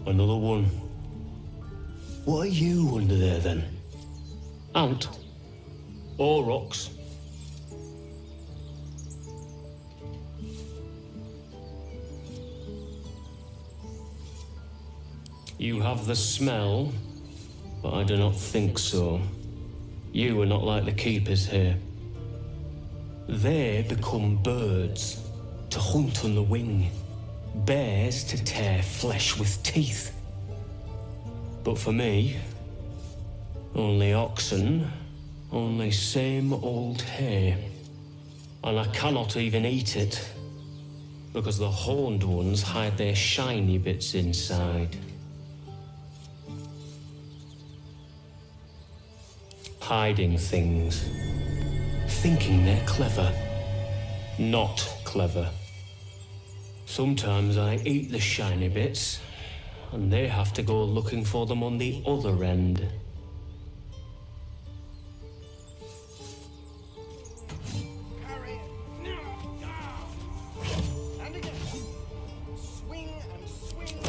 Another one. What are you under there then? Ant? Or rocks? You have the smell, but I do not think so. You are not like the keepers here. They become birds, to hunt on the wing. Bears to tear flesh with teeth. But for me, only oxen, only same old hay. And I cannot even eat it, because the horned ones hide their shiny bits inside. Hiding things. Thinking they're clever. Not clever. Sometimes I eat the shiny bits, and they have to go looking for them on the other end. And again. Swing and swing.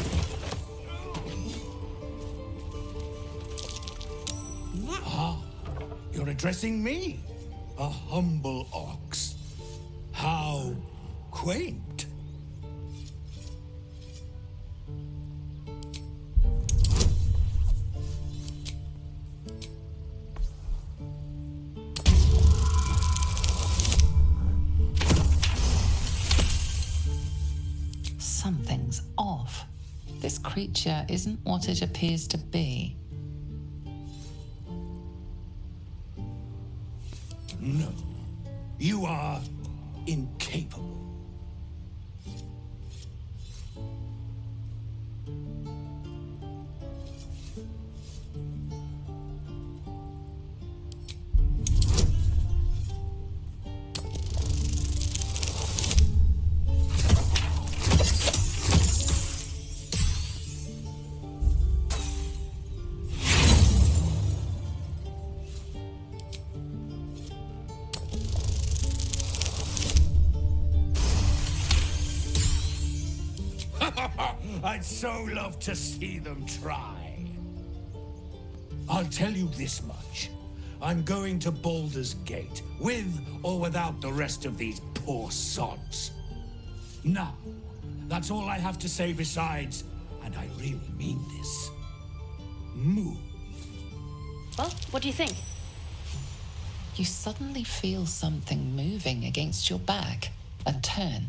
Ah, you're addressing me, a humble ox. How quaint. Something's off. This creature isn't what it appears to be. No, you are incapable. I'd so love to see them try. I'll tell you this much. I'm going to Baldur's Gate, with or without the rest of these poor sods. Now, that's all I have to say besides, and I really mean this, move. Well, what do you think? You suddenly feel something moving against your back and turn.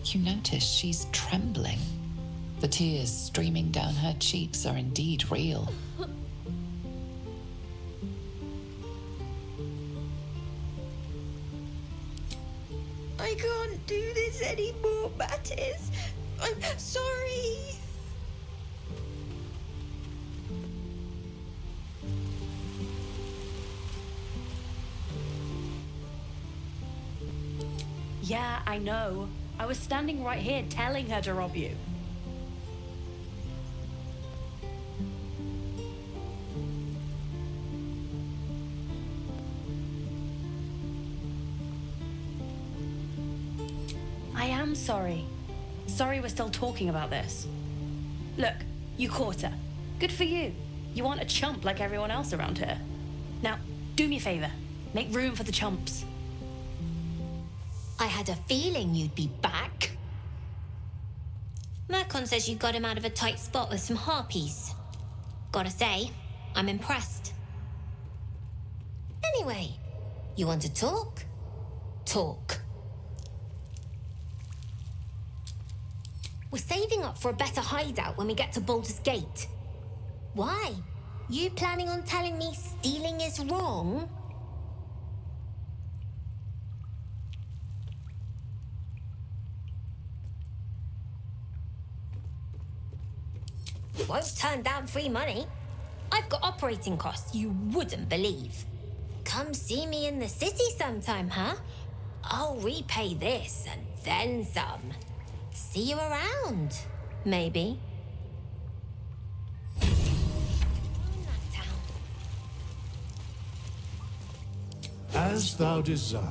You notice she's trembling. The tears streaming down her cheeks are indeed real. I can't do this anymore, Mattis. I'm sorry. Yeah, I know. I was standing right here telling her to rob you. I am sorry. Sorry we're still talking about this. Look, you caught her. Good for you. You aren't a chump like everyone else around here. Now, do me a favor. Make room for the chumps. I had a feeling you'd be back. Mercon says you got him out of a tight spot with some harpies. Gotta say, I'm impressed. Anyway, you want to talk? Talk. We're saving up for a better hideout when we get to Baldur's Gate. Why? You planning on telling me stealing is wrong? Won't turn down free money. I've got operating costs you wouldn't believe. Come see me in the city sometime, huh? I'll repay this and then some. See you around, maybe. As thou desire.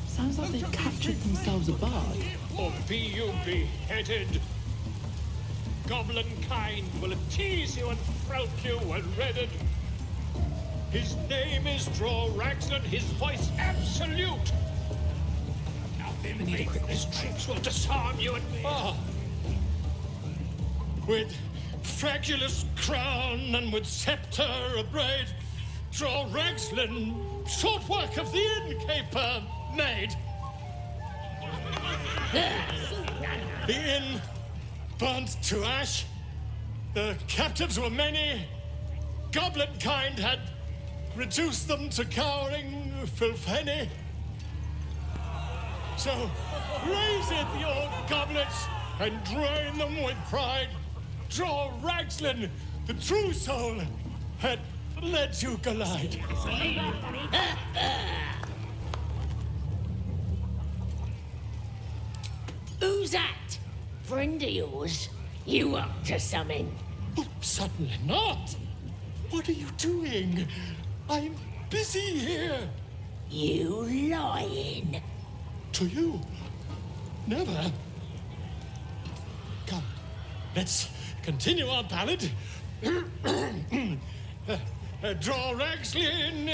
Sounds like they've captured themselves a bard. Or be you beheaded. Goblin kind will tease you and throat you when redded. His name is Draw Ragsden, his voice absolute. Nothing need a quick his tricks will disarm you and with fragulous crown and with scepter abraid, Draw Ragsden, short work of the innkeeper made. The inn burnt to ash. The captives were many. Goblin kind had reduced them to cowering filfhenny. So raise it, your goblets, and drain them with pride. Draw Ragsden, the true soul, had let you collide. Who's that? Friend of yours? You up to something? Oh, certainly not. What are you doing? I'm busy here. You lying. To you? Never. Come, let's continue our ballad. Draw Ragslin,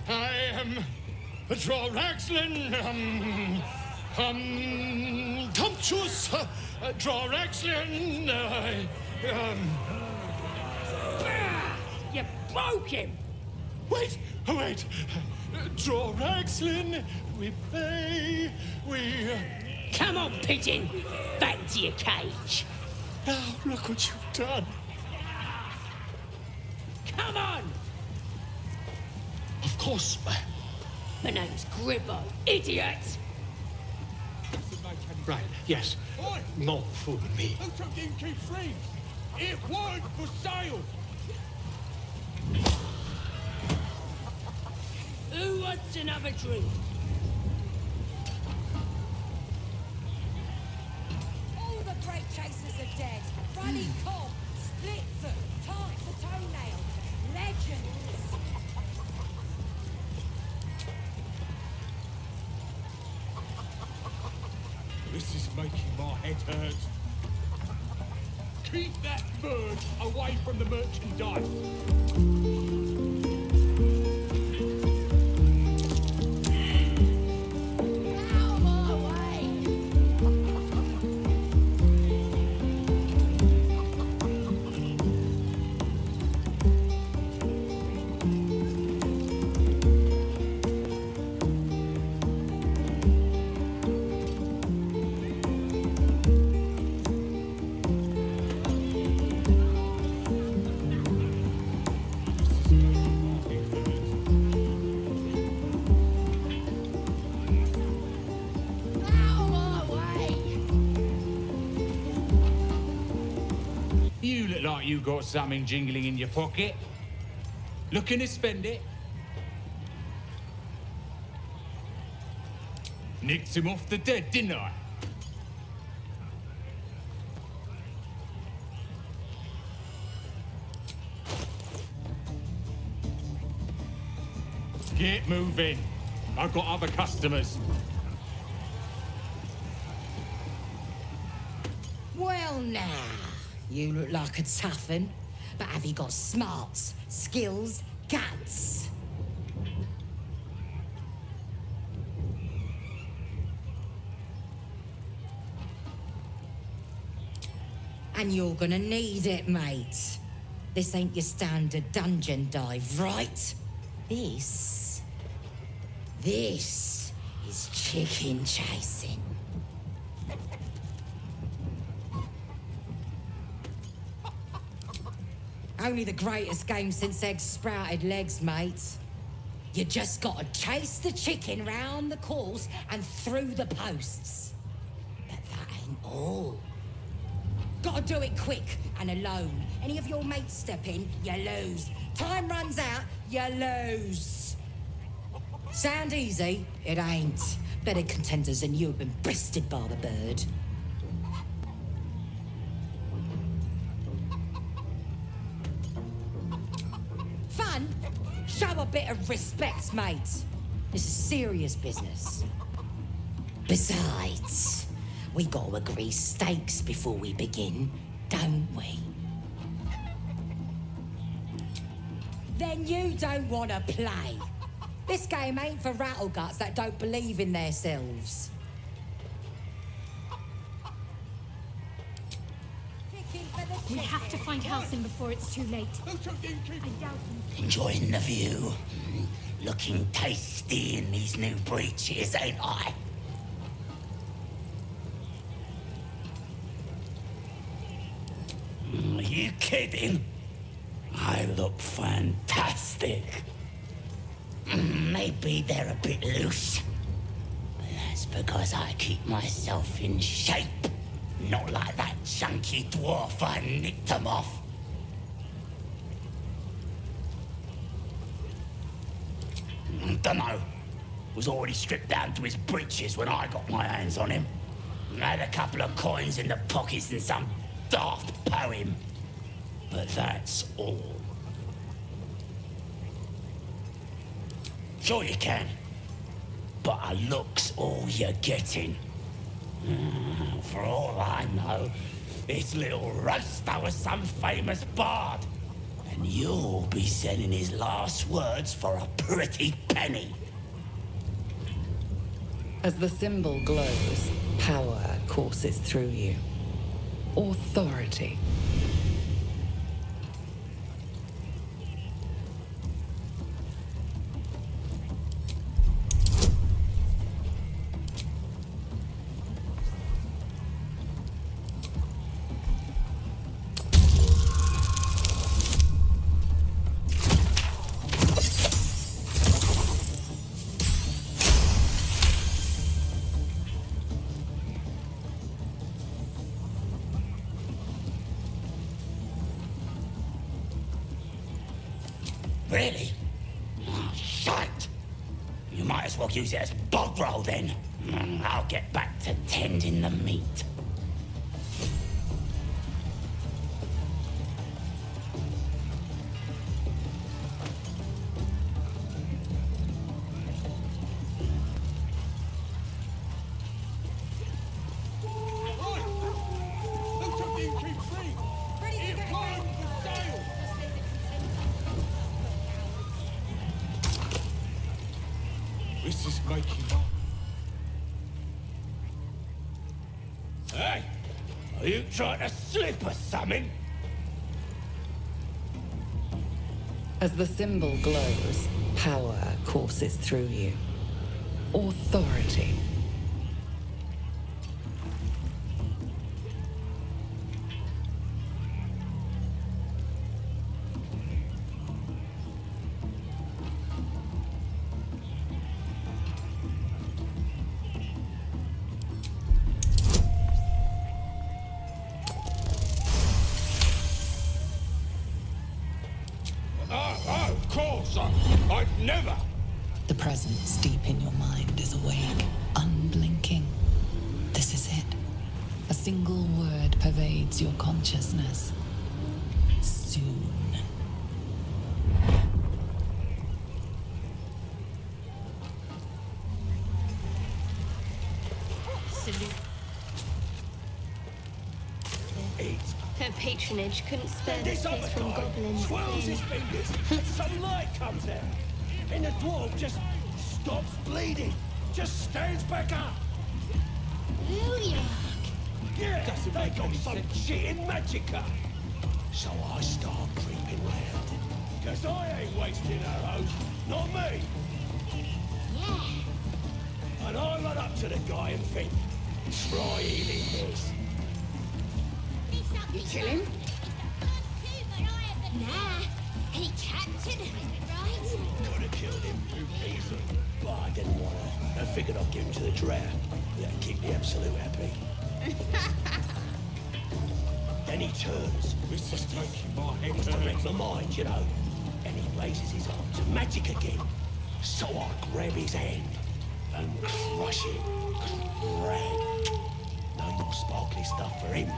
I am Draw Ragslin, Tumptuous, Draw Ragslin, You broke him! Wait! Draw Ragslin, we play, we... Come on, pigeon! Back to your cage! Now, look what you've done. Come on! Of course, My name's Gribbo, idiot! right, yes. Not fool me. Pt.13, it weren't for sale. Who wants another drink? All the great chasers are dead. Running Cobb, Splitfoot, Tart the Toenail. Legends. This is making my head hurt. Keep that bird away from the merchandise. Out of my way. Out of my way. You look like you got something jingling in your pocket. Looking to spend it? Nicked him off the dead, didn't I? Get moving. I've got other customers. Well now, you look like a tough un, but have you got smarts, skills, guts? And you're gonna need it, mate. This ain't your standard dungeon dive, right? This is chicken chasing. Only the greatest game since eggs sprouted legs, mate. You just gotta chase the chicken round the course and through the posts. But that ain't all. Gotta do it quick and alone. Any of your mates step in, you lose. Time runs out, you lose. Sound easy? It ain't. Better contenders than you have been bested by the bird. Fun? Show a bit of respect, mate. This is serious business. Besides, we gotta agree stakes before we begin, don't we? Then you don't wanna play. This game ain't for rattleguts that don't believe in themselves. We have to find Halcyon before it's too late. I doubt him. Enjoying the view. Looking tasty in these new breeches, ain't I? Are you kidding? I look fantastic. Maybe they're a bit loose. But that's because I keep myself in shape. Not like that chunky dwarf I nicked them off. Dunno. Was already stripped down to his breeches when I got my hands on him. Had a couple of coins in the pockets and some daft poem. But that's all. Sure you can. But a look's all you're getting. For all I know, this little roaster was some famous bard. And you'll be sending his last words for a pretty penny. As the symbol glows, power courses through you. Authority. Really? Oh, shite! You might as well use it as bog roll then. I'll get back to tending the meat. This is making... Hey! Are you trying to slip or something? As the symbol glows, power courses through you. Authority. Of course, I'd never. The presence deep in your mind is awake, unblinking. This is it. A single word pervades your consciousness. Soon. Salute. Eat. Her patronage couldn't spare the This space other from guy goblins. swirls his then. fingers, some light comes out, and the dwarf just stops bleeding, just stands back up. William! Yeah, they got some shit in magicka. So I start creeping round, cause I ain't wasting arrows, not me. Yeah. And I run up to the guy and think, try healing this. You kill him? Nah, he captured him, right? Could have killed him easily, but I didn't want to. I figured I'd give him to the drow. That'd keep the Absolute happy. Then he turns. This is making my head Must have hurt. wrecked my mind, you know. And he raises his arm to magic again. So I grab his hand and crush it. Crack. No more sparkly stuff for him.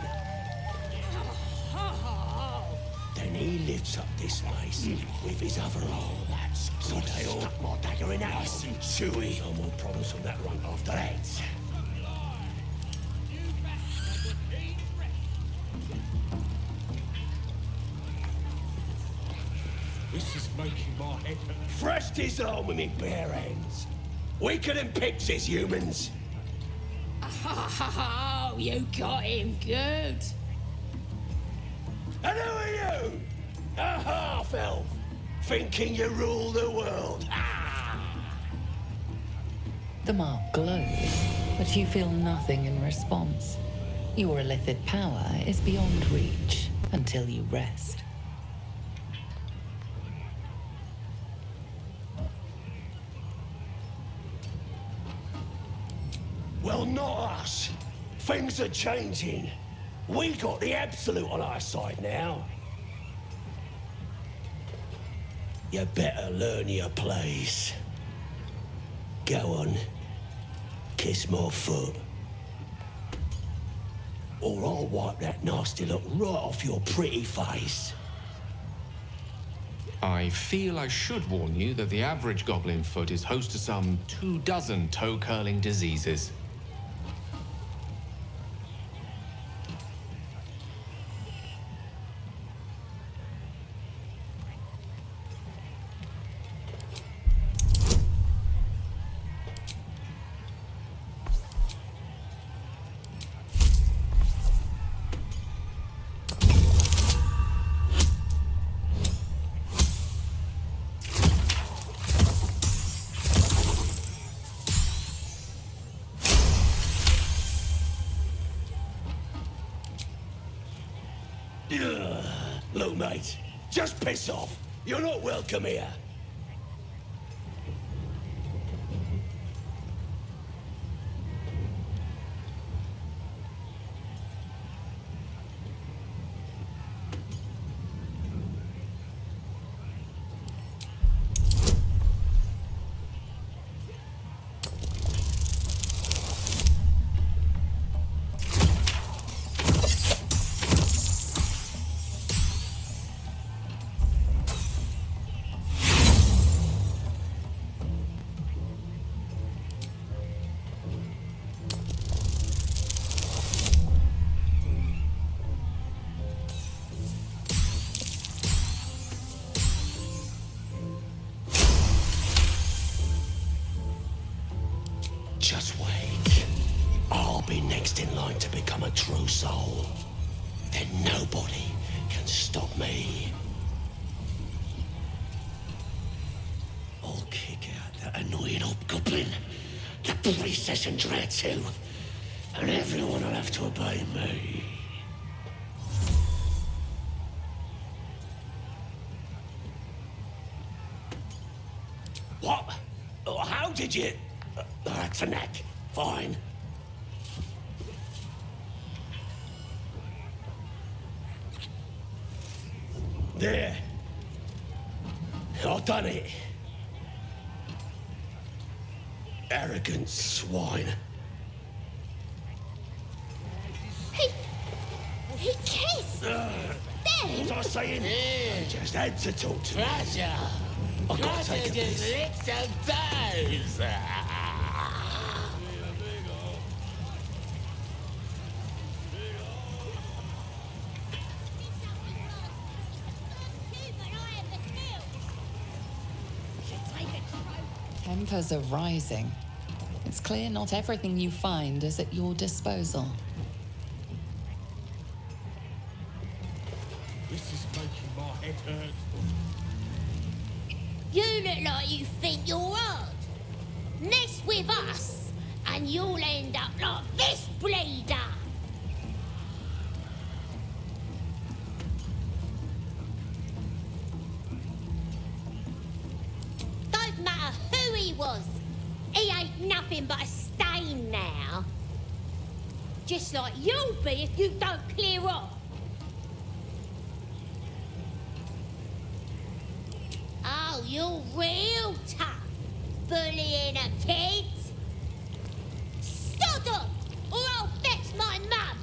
Then he lifts up this mace with his other arm. That's so they all stuck my dagger in that. Nice and chewy. No more problems from that run after that. This is making my head hurt. Thrashed his arm with me bare hands. Weaker than pixies, humans. Oh, you got him good. And who are you? A half-elf, thinking you rule the world. Ah! The mark glows, but you feel nothing in response. Your illithid power is beyond reach until you rest. Well, not us. Things are changing. We got the Absolute on our side now. You better learn your place. Go on. Kiss my foot. Or I'll wipe that nasty look right off your pretty face. I feel I should warn you that the average goblin foot is host to some 24 toe-curling diseases. Ugh. Look, mate, just piss off. You're not welcome here. Just wait. I'll be next in line to become a true soul. Then nobody can stop me. I'll kick out that annoying hobgoblin, the priestess and dread too, and everyone will have to obey me. What? How did you... That's a neck. Fine. There. I've done it. Arrogant swine. He kissed! What was I saying? I just had to talk to you. I've got to take a piss. Licks and toes. Tempers are rising. It's clear not everything you find is at your disposal. This is making my head hurt. You look like you think you're odd. Mess with us, and you'll end up like this bleeder. Don't matter who he was. He ain't nothing but a stain now. Just like you'll be if you don't clear off. Oh, you're real tough, bullying a kid. Sodom, or I'll fetch my mum.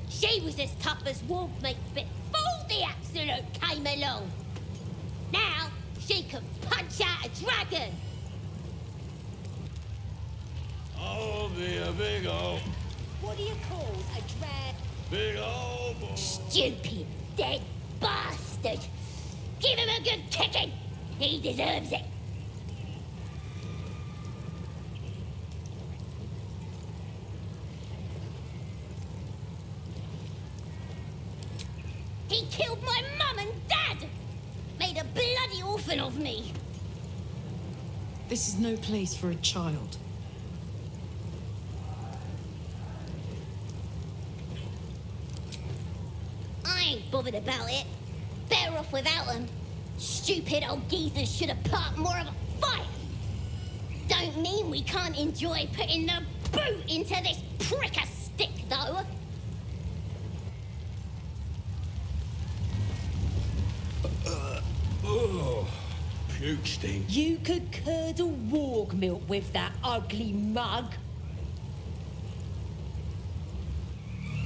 She was as tough as wolf meat before the Absolute came along. Now she can punch out a dragon. I'll be a big ol', What do you call a drag? big ol' boy. Stupid, dead bastard. Give him a good kicking. He deserves it. He killed my mum and dad. Made a bloody orphan of me. This is no place for a child. I ain't bothered about it. Better off without them. Stupid old geezers should have put up more of a fight. Don't mean we can't enjoy putting the boot into this prick a stick, though. Puke stink. You could curdle warg milk with that ugly mug.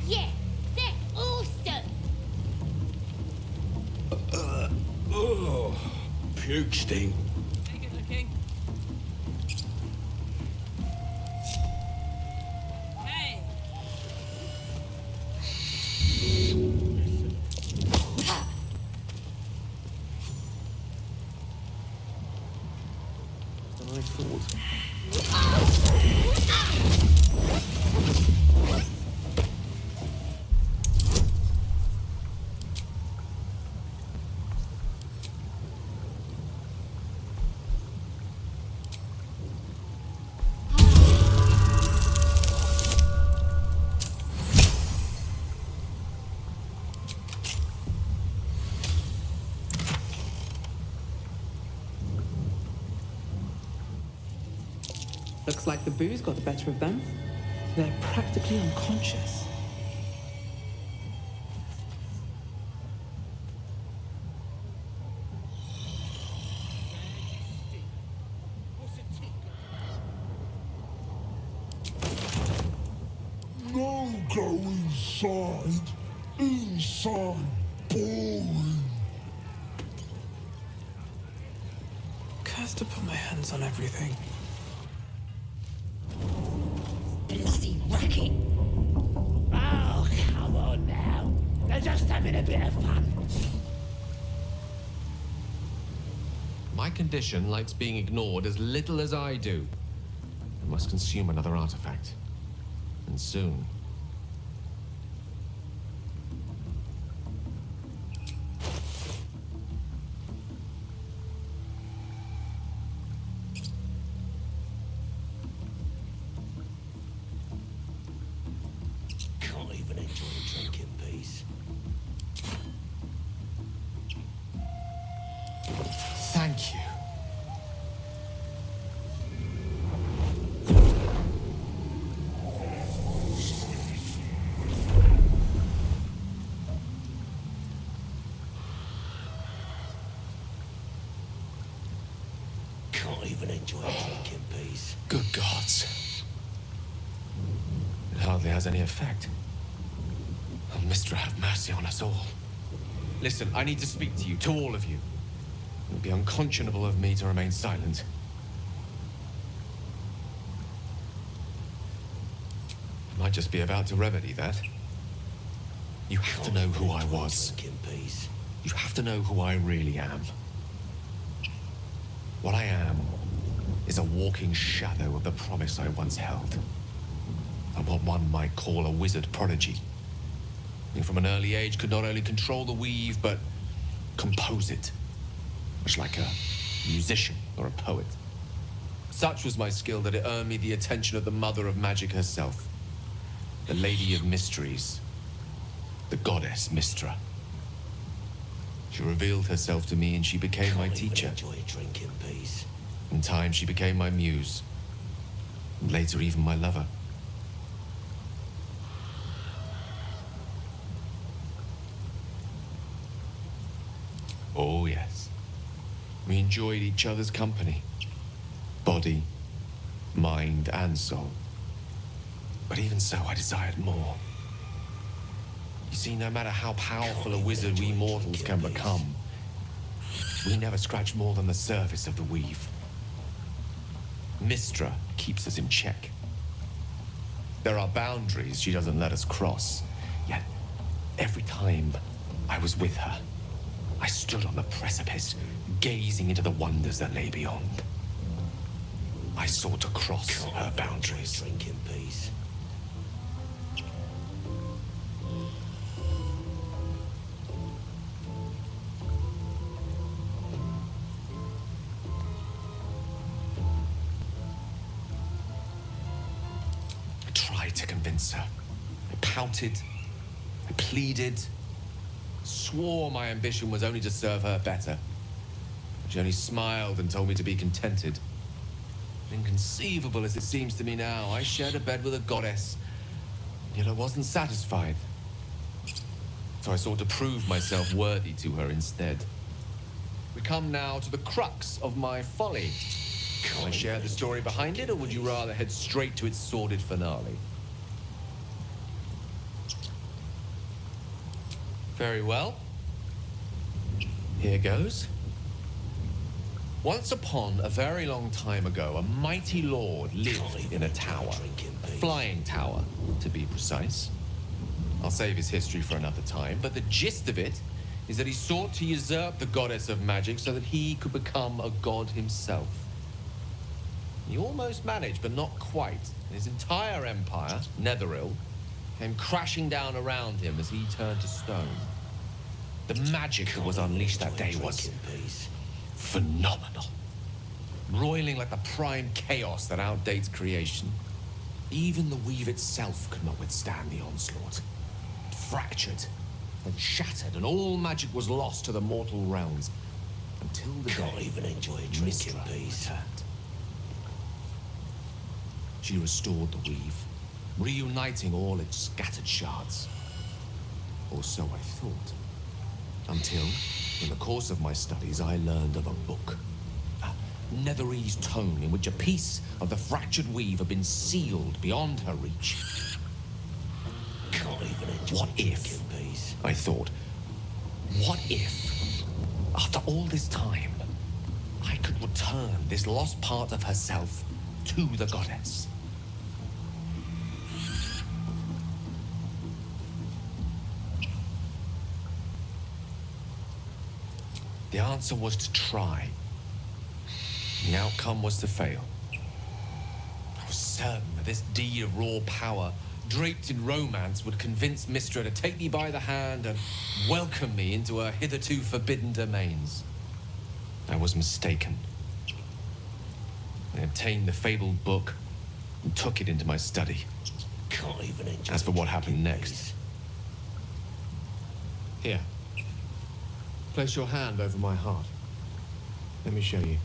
Yeah, they're awesome. Puke stink. Take it, looking. Hey! Than I thought. Looks like the booze got the better of them. They're practically unconscious. No, go inside. Inside. Boring. Cursed to put my hands on everything. Bloody racket! Oh, come on now. They're just having a bit of fun. My condition likes being ignored as little as I do. I must consume another artifact. And soon. Can't even enjoy a drink in peace. Thank you. Can't even enjoy a drink in peace. Good gods. It hardly has any effect. Oh, Mistra, have mercy on us all. Listen, I need to speak to you, to all of you. It would be unconscionable of me to remain silent. I might just be about to remedy that. You have to know who I was. You have to know who I really am. What I am is a walking shadow of the promise I once held. I'm what one might call a wizard prodigy. Who from an early age could not only control the weave, but compose it. Much like a musician or a poet. Such was my skill that it earned me the attention of the mother of magic herself. The Lady of Mysteries. The goddess Mistra. She revealed herself to me and she became my teacher. Enjoy a drink in peace. In time, she became my muse. And later, even my lover. Oh, yes. We enjoyed each other's company. Body, mind, and soul. But even so, I desired more. You see, no matter how powerful a wizard we mortals can become, we never scratch more than the surface of the weave. Mistra keeps us in check. There are boundaries she doesn't let us cross. Yet, every time I was with her, I stood on the precipice, gazing into the wonders that lay beyond. I sought to cross her boundaries. Drink in peace. I tried to convince her. I pouted. I pleaded. Swore my ambition was only to serve her better. She only smiled and told me to be contented. Inconceivable as it seems to me now, I shared a bed with a goddess, yet I wasn't satisfied. So I sought to prove myself worthy to her instead. We come now to the crux of my folly. Can I share the story behind it, or would you rather head straight to its sordid finale? Very well. Here goes. Once upon a very long time ago, a mighty lord lived in a tower. A flying tower, to be precise. I'll save his history for another time, but the gist of it is that he sought to usurp the goddess of magic so that he could become a god himself. He almost managed, but not quite. His entire empire, Netheril, came crashing down around him as he turned to stone. The magic that was unleashed that day was phenomenal. Roiling like the prime chaos that outdates creation. Even the weave itself could not withstand the onslaught. It fractured and shattered, and all magic was lost to the mortal realms until the day even enjoy a drink in peace. Returned. she restored the weave, reuniting all its scattered shards. Or so I thought. Until, in the course of my studies, I learned of a book. A Netherese tome in which a piece of the fractured weave had been sealed beyond her reach. What if, I thought, what if, after all this time, I could return this lost part of herself to the goddess? The answer was to try. The outcome was to fail. I was certain that this deed of raw power, draped in romance, would convince Mystra to take me by the hand and welcome me into her hitherto forbidden domains. I was mistaken. I obtained the fabled book and took it into my study. As for what happened next... Here. Place your hand over my heart. Let me show you.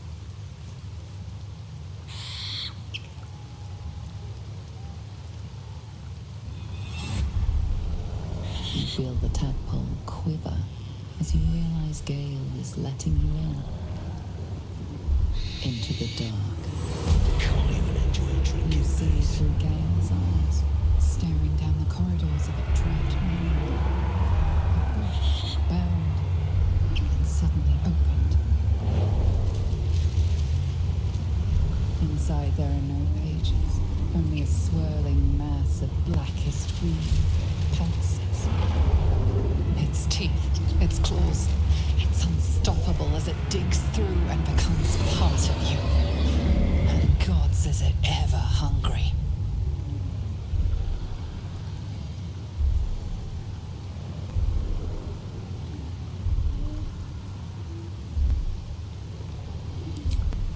You feel the tadpole quiver as you realize Gale is letting you in. Into the dark. Can't even enjoy drinking. You see through Gale's eyes, staring down the corridors of a dread memory. A book bound and suddenly opened. Inside there are no pages, only a swirling mass of blackest weave pulses. Its teeth, its claws, it's unstoppable as it digs through and becomes part of you. And gods, is it ever hungry.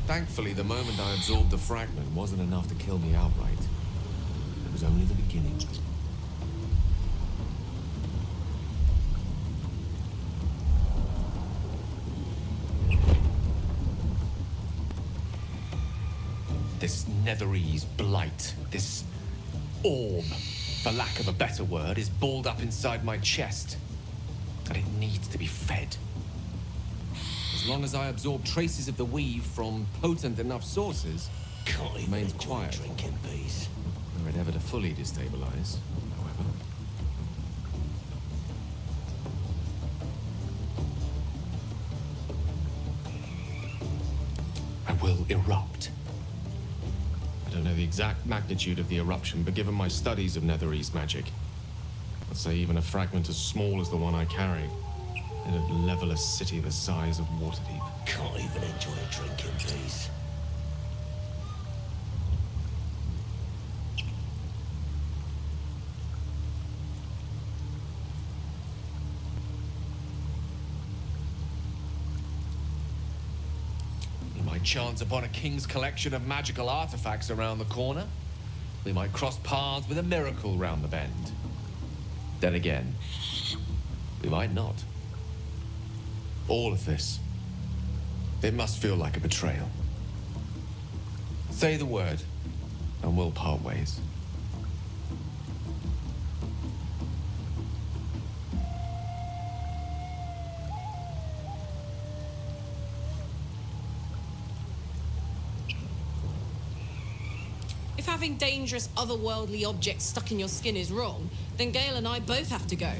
Thankfully, the moment I absorbed the fragment wasn't enough to kill me outright. It was only the beginning. This Netherese blight, this orb, for lack of a better word, is balled up inside my chest. And it needs to be fed. As long as I absorb traces of the weave from potent enough sources, it remains quiet. Were it ever to fully destabilize, however. I will erupt. I don't know the exact magnitude of the eruption, but given my studies of Netherese magic, I'd say even a fragment as small as the one I carry, it'd level a city the size of Waterdeep. Can't even enjoy a drink in peace. We might chance upon a king's collection of magical artifacts around the corner. We might cross paths with a miracle round the bend. Then again, we might not. All of this, it must feel like a betrayal. Say the word, and we'll part ways. If having dangerous otherworldly objects stuck in your skin is wrong, then Gale and I both have to go.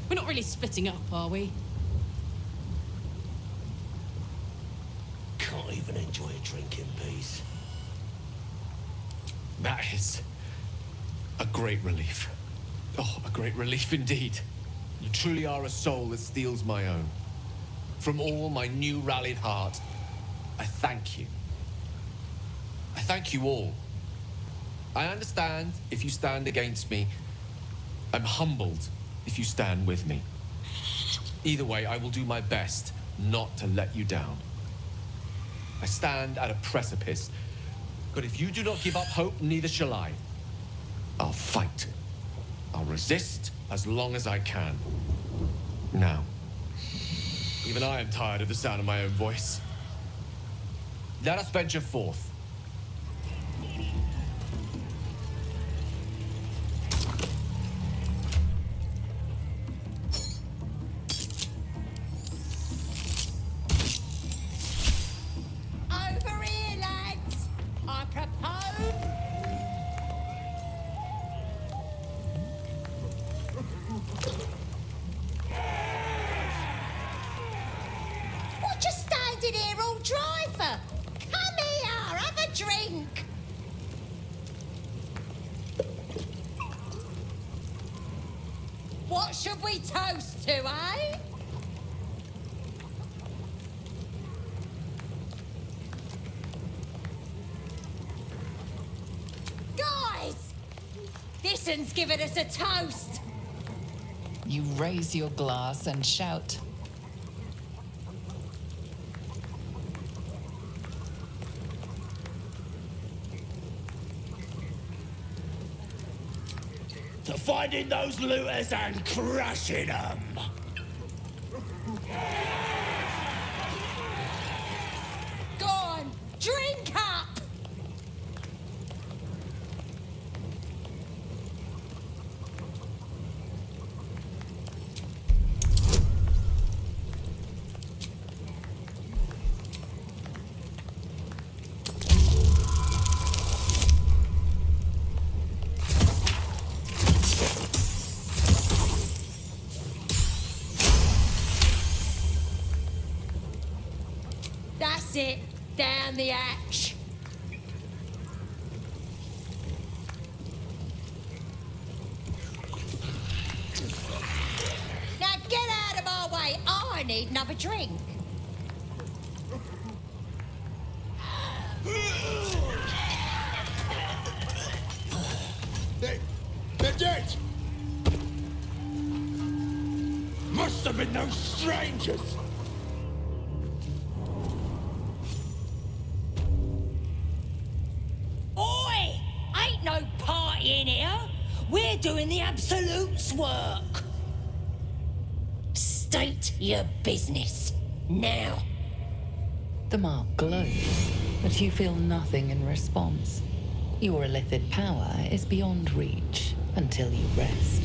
We're not really splitting up, are we? Can't even enjoy a drink in peace. That is a great relief. Oh, a great relief indeed. You truly are a soul that steals my own. From all my new rallied heart, I thank you. I thank you all. I understand if you stand against me. I'm humbled if you stand with me. Either way, I will do my best not to let you down. I stand at a precipice, but if you do not give up hope, neither shall I. I'll fight. I'll resist as long as I can. Now, even I am tired of the sound of my own voice. Let us venture forth. What should we toast to, eh? Guys! This one's giving us a toast. You raise your glass and shout. To finding those looters and crushing them. Go on, drink up! That's it. Down the hatch. Now get out of my way. I need another drink. They're dead! Must have been those strangers! Oi! Ain't no party in here. We're doing the Absolute's work. State your business. Now. The mark glows, but you feel nothing in response. Your illithid power is beyond reach until you rest.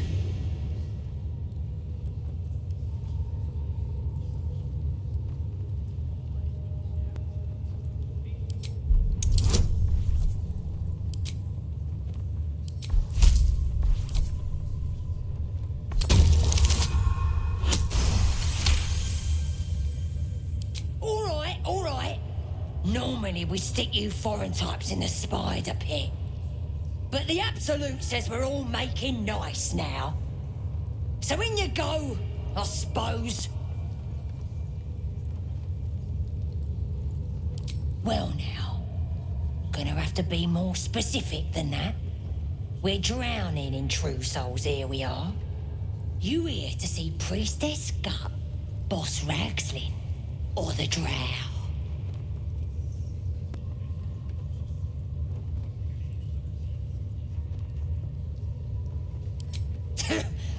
All right. Normally we stick you foreign types in the spider pit. But the Absolute says we're all making nice now. So in you go, I suppose. Well now, gonna have to be more specific than that. We're drowning in true souls, here we are. You here to see Priestess Gut, Boss Ragslin, or the Drow?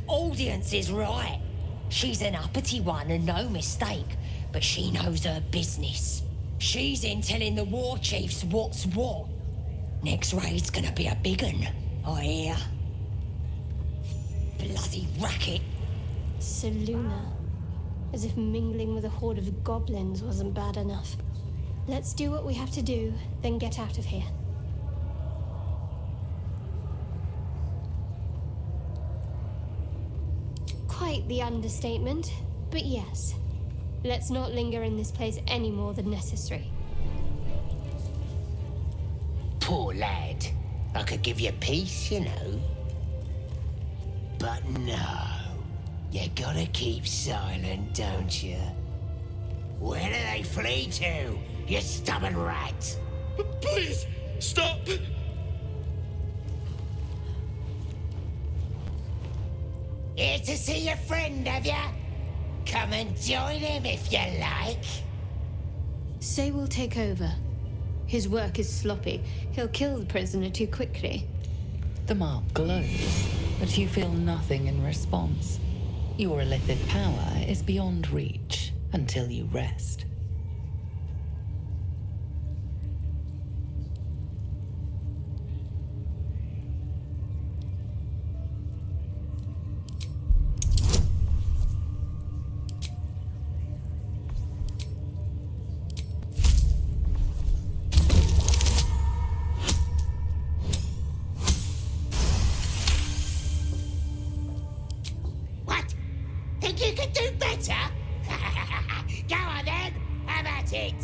Audience is right. She's an uppity one and no mistake, but she knows her business. She's in telling the war chiefs what's what. Next raid's gonna be a big un, I hear. Bloody racket. Seluna. As if mingling with a horde of goblins wasn't bad enough. Let's do what we have to do, then get out of here. Quite the understatement, but yes. Let's not linger in this place any more than necessary. Poor lad. I could give you peace, you know. But no. You gotta keep silent, don't you? Where do they flee to, you stubborn rat? Please, stop! Here to see your friend, have ya? Come and join him if you like. Say we'll take over. His work is sloppy. He'll kill the prisoner too quickly. The mark glows, but you feel nothing in response. Your illithid power is beyond reach until you rest. What? Think you could do better? Go on then, have at it.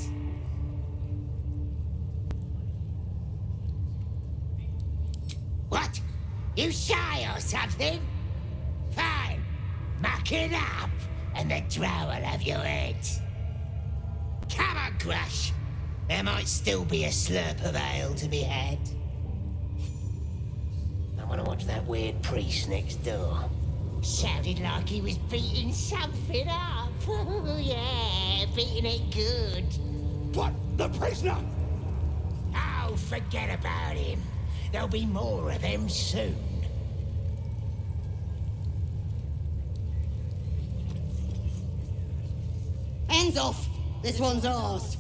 What? You shy or something? Fine, Get up, and the drow will have your head. Come on, Grush. There might still be a slurp of ale to be had. I want to watch that weird priest next door. Sounded like he was beating something up. Oh, yeah, beating it good. What? The prisoner? Oh, forget about him. There'll be more of them soon. Hands off! This one's ours.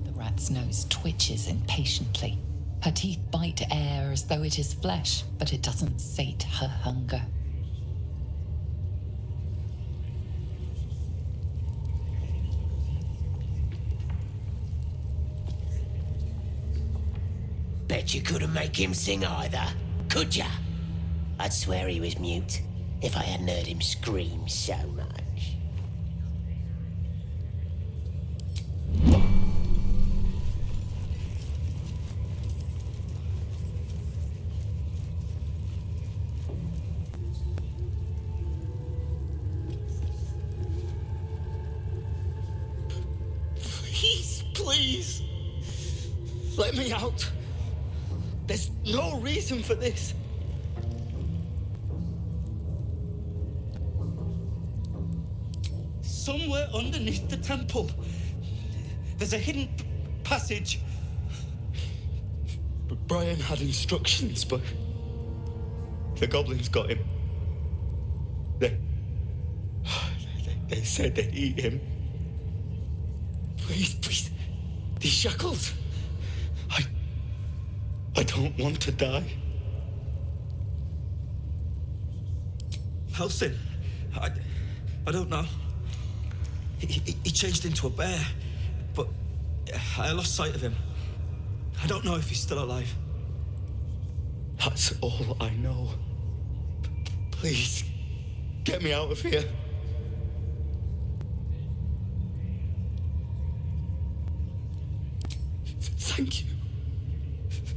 The rat's nose twitches impatiently. Her teeth bite air as though it is flesh, but it doesn't sate her hunger. Bet you couldn't make him sing either, could ya? I'd swear he was mute if I hadn't heard him scream so much. Please, let me out. There's no reason for this. Somewhere underneath the temple, there's a hidden passage. Brian had instructions, but the goblins got him. They said they'd eat him. Please, these shackles. I don't want to die. Halsin, I don't know. He changed into a bear, but I lost sight of him. I don't know if he's still alive. That's all I know. Please, get me out of here. Thank you.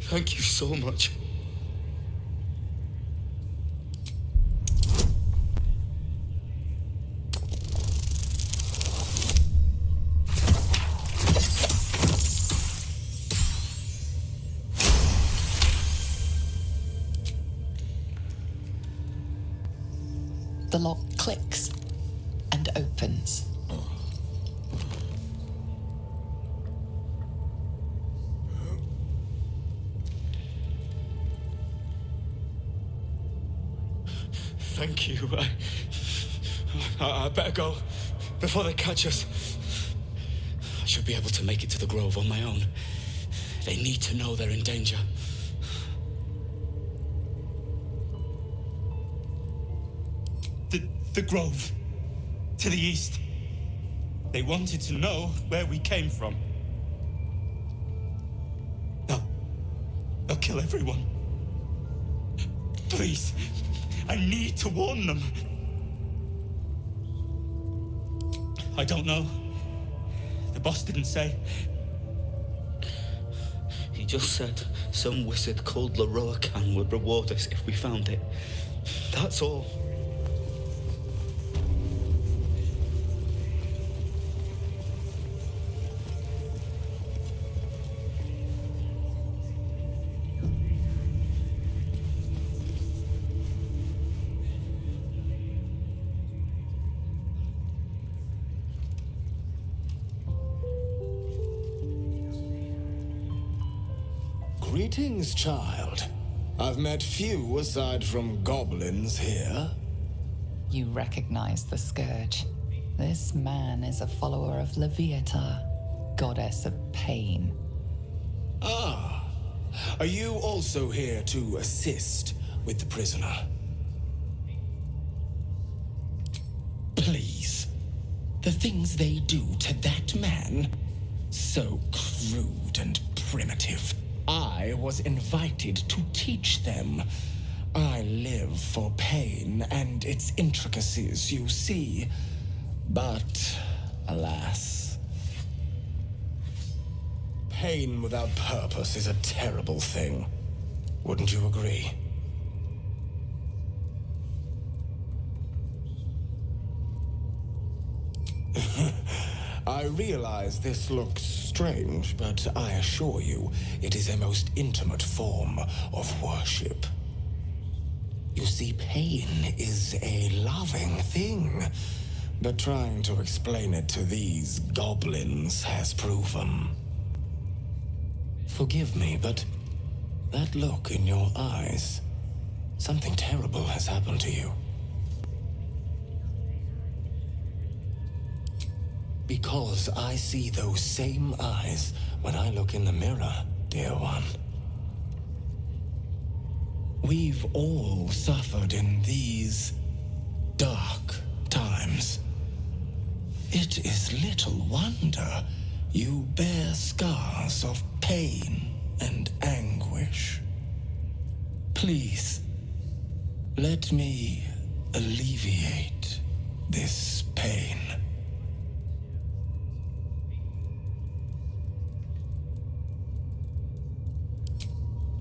Thank you so much. The lock clicks and opens. Thank you. I better go before they catch us. I should be able to make it to the grove on my own. They need to know they're in danger. The grove. To the east. They wanted to know where we came from. They'll kill everyone. Please. I need to warn them. I don't know. The boss didn't say. He just said some wizard called Leroacan would reward us if we found it. That's all. Greetings, child. I've met few aside from goblins here. You recognize the scourge. This man is a follower of Leviata, goddess of pain. Ah, are you also here to assist with the prisoner? Please. The things they do to that man, so crude and primitive. I was invited to teach them. I live for pain and its intricacies, you see. But, alas, Pain without purpose is a terrible thing. Wouldn't you agree? I realize this looks strange, but I assure you, it is a most intimate form of worship. You see, pain is a loving thing, but trying to explain it to these goblins has proven. Forgive me, but that look in your eyes, something terrible has happened to you. Because I see those same eyes when I look in the mirror, dear one. We've all suffered in these dark times. It is little wonder you bear scars of pain and anguish. Please, let me alleviate this pain.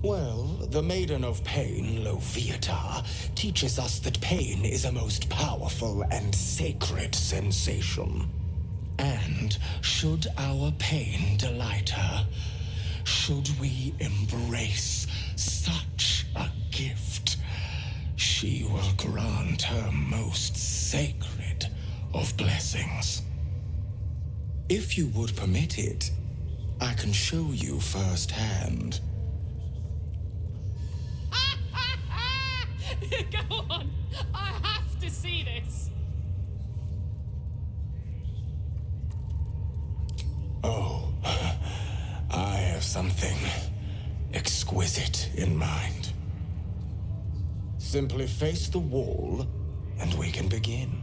Well, the Maiden of Pain, Loviatar, teaches us that pain is a most powerful and sacred sensation. And should our pain delight her, should we embrace such a gift, she will grant her most sacred of blessings. If you would permit it, I can show you firsthand. Go on! I have to see this! Oh, I have something exquisite in mind. Simply face the wall, and we can begin.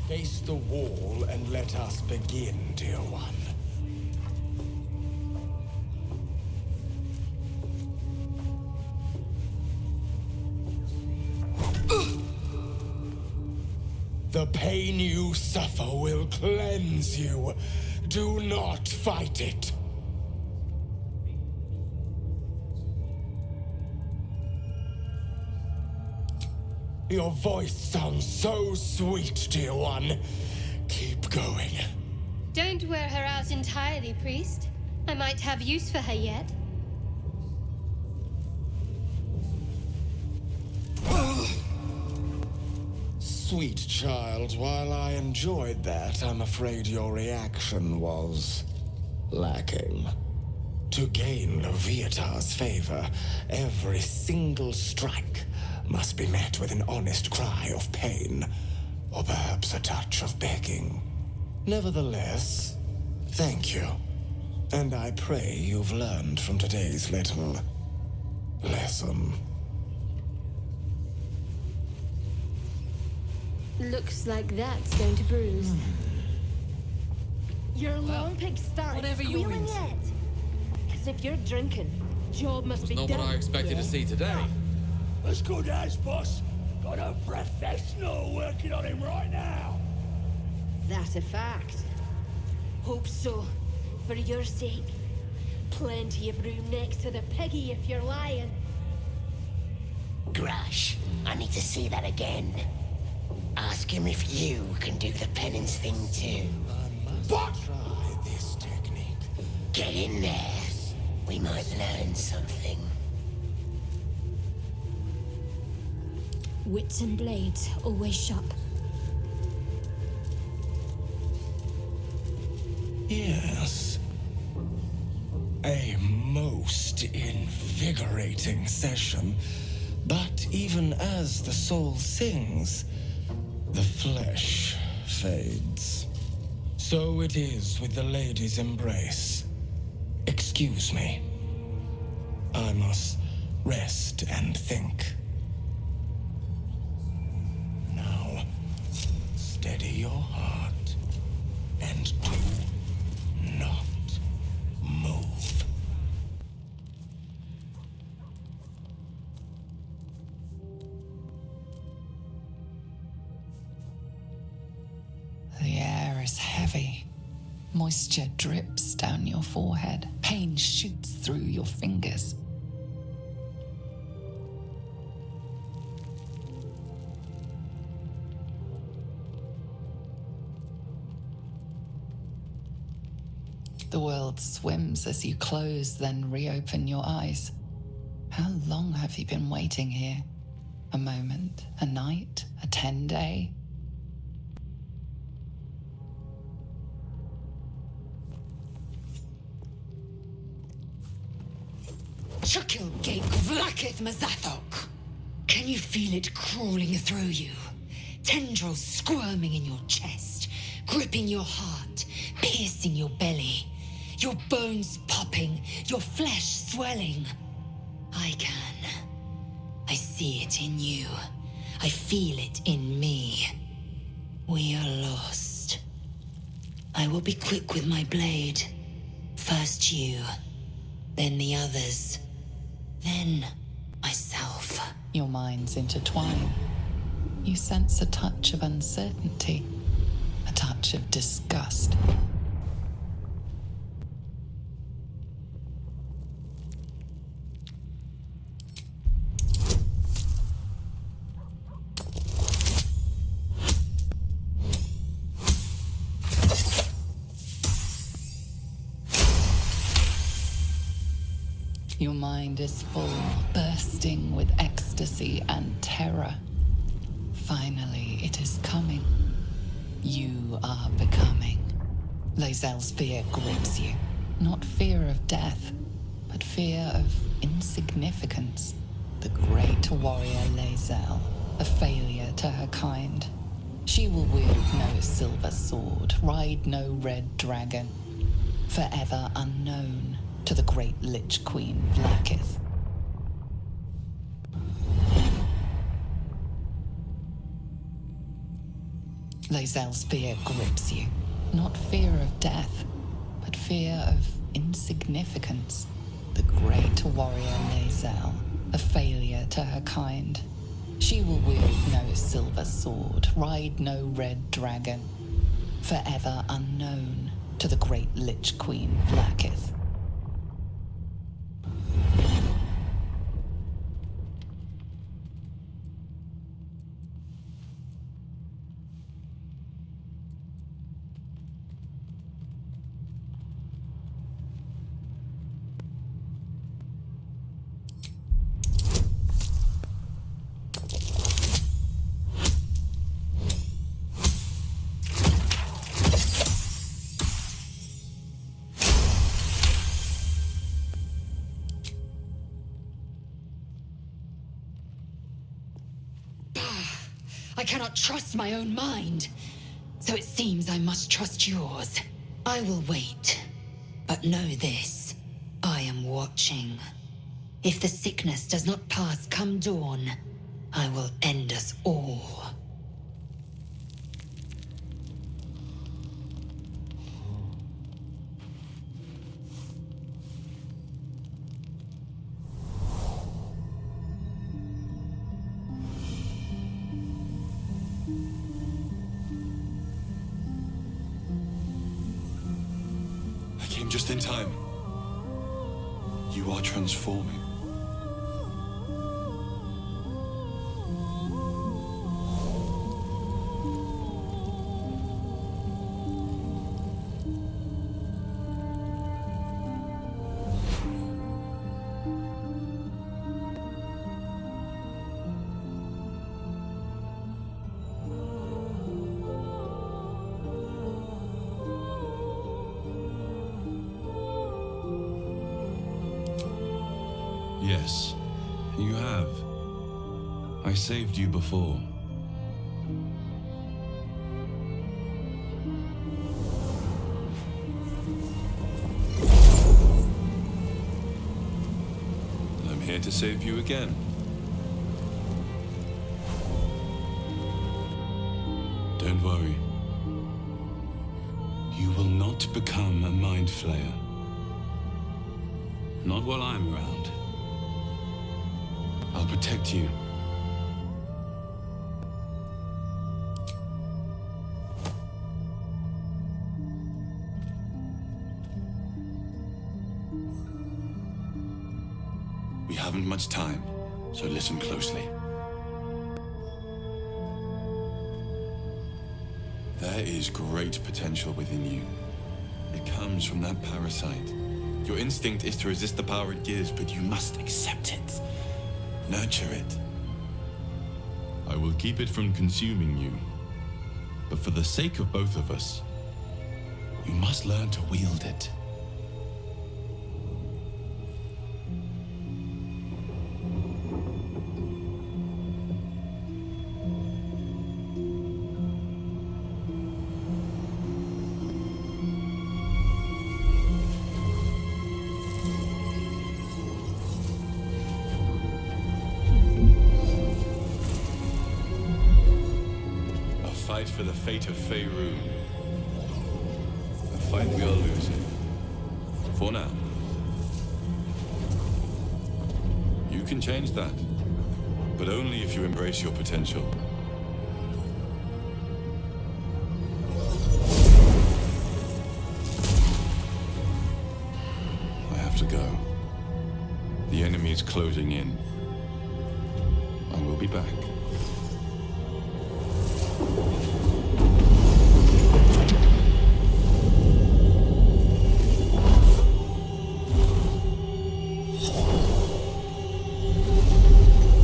Face the wall and let us begin, dear one. The pain you suffer will cleanse you. Do not fight it. Your voice sounds so sweet, dear one. Keep going. Don't wear her out entirely, priest. I might have use for her yet. Sweet child, while I enjoyed that, I'm afraid your reaction was lacking. To gain Loviatar's favor, every single strike must be met with an honest cry of pain, or perhaps a touch of begging. Nevertheless, thank you. And I pray you've learned from today's little lesson. Looks like that's going to bruise. Your long pig started whatever you're squealing into. yet? Because if you're drinking, job must be Not done. what I expected to see today. As good as, boss. Got a professional working on him right now. That a fact. Hope so. For your sake. Plenty of room next to the piggy if you're lying. Grush, I need to see that again. Ask him if you can do the penance thing too. What? Try this technique. Get in there. We might learn something. Wits and blades, always sharp. Yes. A most invigorating session. But even as the soul sings, the flesh fades. So it is with the lady's embrace. Excuse me. I must rest and think. Now, steady your heart and do not move. The air is heavy, Moisture drips down your forehead. Pain shoots through your fingers. The world swims as you close, then reopen your eyes. How long have you been waiting here? A moment, a night, a 10-day? Chukil Gate Vlakith Mazathok. Can you feel it crawling through you? Tendrils squirming in your chest, gripping your heart, piercing your belly. Your bones popping, your flesh swelling. I can. I see it in you. I feel it in me. We are lost. I will be quick with my blade. First you, then the others, then myself. Your minds intertwine. You sense a touch of uncertainty, a touch of disgust. Your mind is full, bursting with ecstasy and terror. Finally, it is coming. You are becoming. Lae'zel's fear grips you. Not fear of death, but fear of insignificance. The great warrior Lae'zel, a failure to her kind. She will wield no silver sword, ride no red dragon. Forever unknown to the great Lich Queen Vlakith. Lae'zel's fear grips you. Not fear of death, but fear of insignificance. The great warrior Lae'zel, a failure to her kind. She will wield no silver sword, ride no red dragon. Forever unknown to the great Lich Queen Vlakith. I cannot trust my own mind. So it seems I must trust yours. I will wait. But know this. I am watching. If the sickness does not pass come dawn, I will end us all. Just in time. You are transforming. Yes, you have. I saved you before. I'm here to save you again. Don't worry. You will not become a mind flayer. Not while I'm around. I'll protect you. haven't much time, so listen closely. There is great potential within you. It comes from that parasite. Your instinct is to resist the power it gives, but you must accept it. Nurture it. I will keep it from consuming you. But for the sake of both of us, you must learn to wield it. Fight for the fate of Faerun. A fight we are losing. For now. You can change that, but only if you embrace your potential. I have to go. The enemy is closing in. I will be back.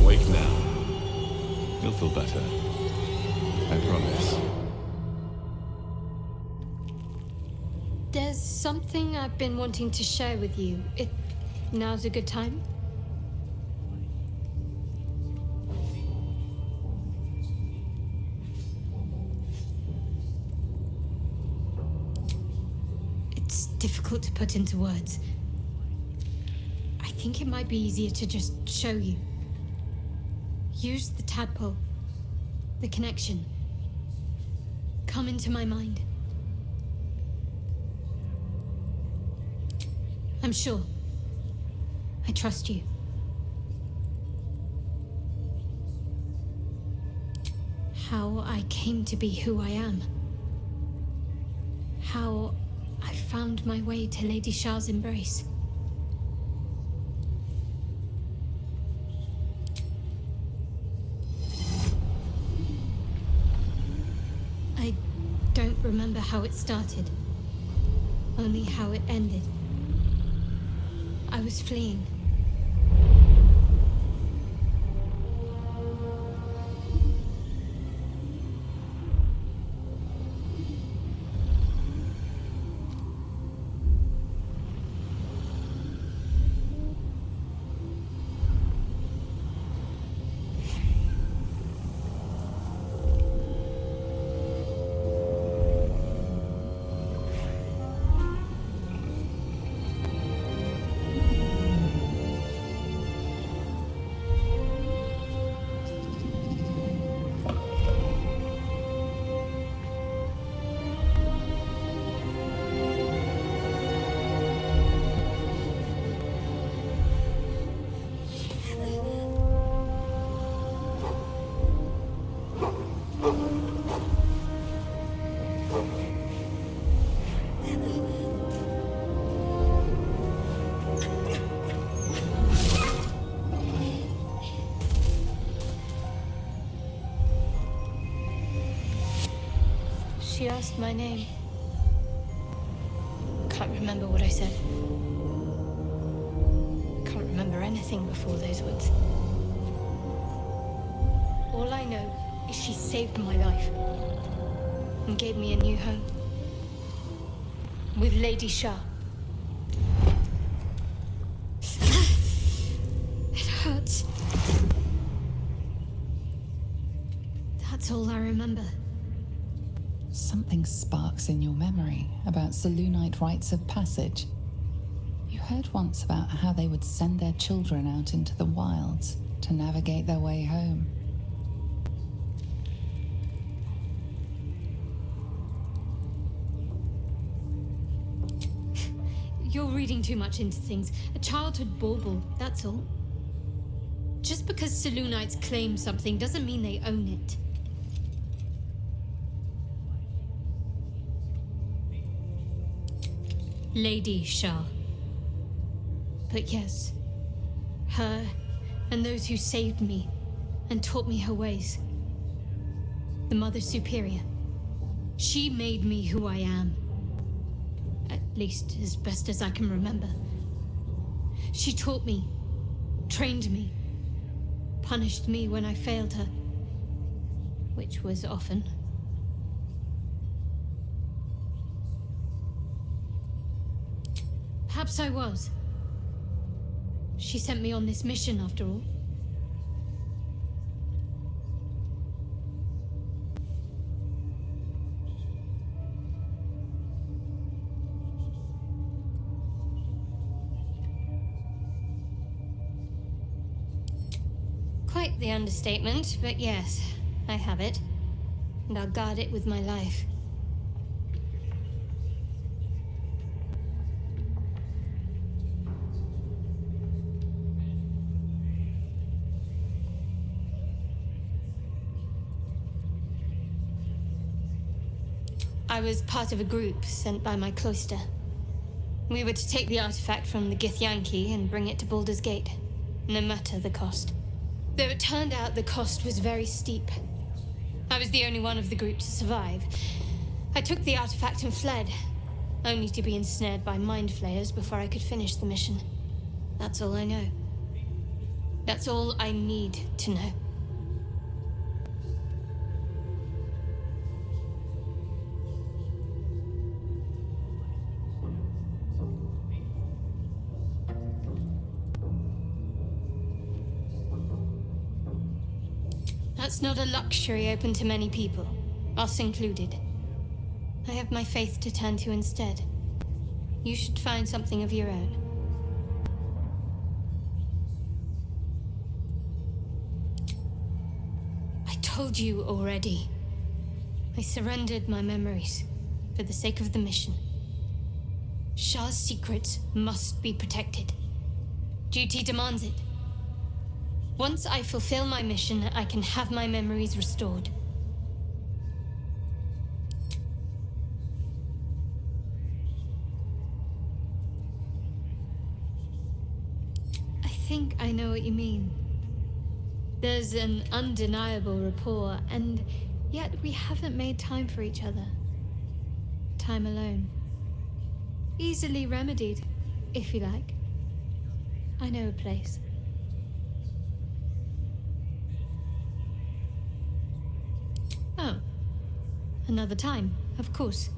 Wake now. You'll feel better. I promise. There's something I've been wanting to share with you, if now's a good time. It's difficult to put into words. I think it might be easier to just show you. Use the tadpole, the connection. Come into my mind. I'm sure. I trust you. How I came to be who I am. How I found my way to Lady Shah's embrace. I don't remember how it started, only how it ended. I was fleeing. She asked my name. Can't remember what I said. Can't remember anything before those words. All I know is she saved my life and gave me a new home with Lady Shah. It hurts. That's all I remember. Something sparks in your memory about Selûnite rites of passage. You heard once about how they would send their children out into the wilds to navigate their way home. You're reading too much into things. A childhood bauble, that's all. Just because Selûnites claim something doesn't mean they own it. Lady Shah. But yes, Her and those who saved me and taught me her ways. The Mother Superior. She made me who I am. At least as best as I can remember. She taught me, trained me, punished me when I failed her, which was often. Perhaps I was. She sent me on this mission after all. Quite the understatement, but yes, I have it. And I'll guard it with my life. I was part of a group sent by my cloister. We were to take the artifact from the Githyanki and bring it to Baldur's Gate, no matter the cost. Though it turned out the cost was very steep. I was the only one of the group to survive. I took the artifact and fled, only to be ensnared by mind flayers before I could finish the mission. That's all I know. That's all I need to know. That's not a luxury open to many people, us included. I have my faith to turn to instead. You should find something of your own. I told you already. I surrendered my memories for the sake of the mission. Shah's secrets must be protected. Duty demands it. Once I fulfill my mission, I can have my memories restored. I think I know what you mean. There's an undeniable rapport, and yet we haven't made time for each other. Time alone. Easily remedied, if you like. I know a place. Oh. Another time, of course.